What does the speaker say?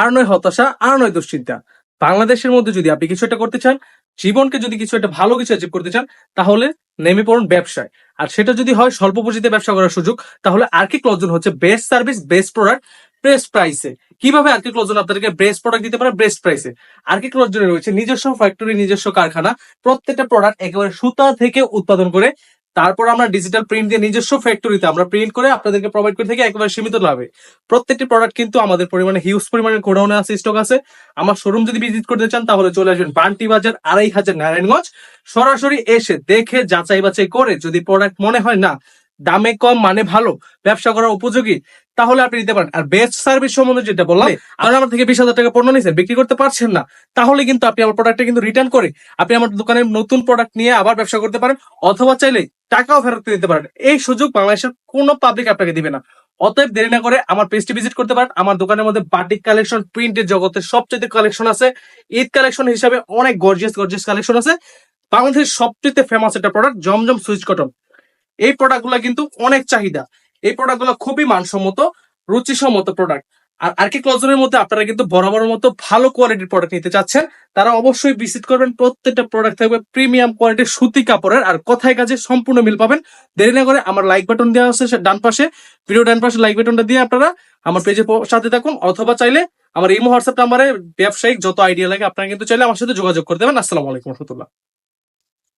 আর নয় হতাশা, আর নয় দুশ্চিন্তা। বাংলাদেশের মধ্যে যদি আপনি কিছু একটা করতে চান, জীবনকে যদি কিছু একটা ভালো কিছু অ্যাচিভ করতে চান, তাহলে নেমে পড়ুন ব্যবসায়। আর সেটা যদি হয় স্বল্প পুঁজিতে ব্যবসা করার সুযোগ, তাহলে আরকি ক্লজন হচ্ছে best service, best product, best প্রাইসে। কিভাবে আরকি ক্লজন আপনাদেরকে বেস্ট প্রোডাক্ট দিতে পারে বেস্ট প্রাইসে? আরকি ক্লজনে রয়েছে নিজস্ব ফ্যাক্টরি, নিজস্ব কারখানা। প্রত্যেকটা প্রোডাক্ট একেবারে সুতা থেকে উৎপাদন করে তারপর আমরা ডিজিটাল প্রিন্ট দিয়ে নিজস্ব ফ্যাক্টরিতে আমরা প্রিন্ট করে আপনাদেরকে প্রোভাইড করে থাকি একেবারে সীমিত লাভে। প্রত্যেকটি প্রোডাক্ট কিন্তু আমাদের পরিমাণে হিউজ পরিমাণে গোডাউনে আছে, স্টক আছে। আমার শোরুম যদি ভিজিট করতে চান তাহলে চলে আসবেন বান্টি বাজার ২৫০০ নারায়ণগঞ্জ। সরাসরি এসে দেখে যাচাই বাছাই করে যদি প্রোডাক্ট মনে হয় না দামে কম মানে ভালো, ব্যবসা করার উপযোগী, তাহলে আপনি নিতে পারেন। আর বেস্ট সার্ভিস সম্বন্ধে যেটা বললাম, আর আমার থেকে ২০,০০০ টাকা পণ্য নিয়েছেন, বিক্রি করতে পারছেন না, তাহলে কিন্তু আপনি আমার প্রোডাক্টটা কিন্তু রিটার্ন করে আপনি আমার দোকানে নতুন প্রোডাক্ট নিয়ে আবার ব্যবসা করতে পারেন, অথবা চাইলে টাকাও ফেরত দিতে পারেন। এই সুযোগ বাংলাদেশের কোনো পাবলিক আপনাকে দিবে না। অতএব দেরি না করে আমার পেজটি ভিজিট করতে পারেন। আমার দোকানের মধ্যে বাটিক কালেকশন, প্রিন্টের জগতের সবচেয়ে কালেকশন আছে। ঈদ কালেকশন হিসাবে অনেক গর্জিয়াস গর্জিয়াস কালেকশন আছে। বাংলাদেশের সবচেয়ে ফেমাস একটা প্রোডাক্ট জমজম সুইচ কটন। এই প্রোডাক্টগুলো কিন্তু অনেক চাহিদা। এই প্রোডাক্টগুলো খুবই মানসম্মত, রুচিসম্মত প্রোডাক্ট। আর আরকি ক্লজনের মধ্যে আপনারা কিন্তু বরাবরের মতো ভালো কোয়ালিটির প্রোডাক্ট নিতে চাচ্ছেন, তারা অবশ্যই ভিজিট করবেন। প্রত্যেকটা প্রোডাক্ট থাকবে প্রিমিয়াম কোয়ালিটির সুতি কাপড়ের, আর কথায় কাজে সম্পূর্ণ মিল পাবেন। দেরি না করে আমার লাইক বাটন দেওয়া আছে ডান পাশে, ভিডিও ডান পাশে লাইক বাটনটা দিয়ে আপনারা আমার পেজে সাথে থাকুন, অথবা চাইলে আমার ইমো হোয়াটসঅ্যাপ নাম্বারে ব্যবসায়িক যত আইডিয়া লাগে আপনারা কিন্তু চাইলে আমার সাথে যোগাযোগ করতে পারেন। আসসালামু আলাইকুম রহমতুল্লাহ।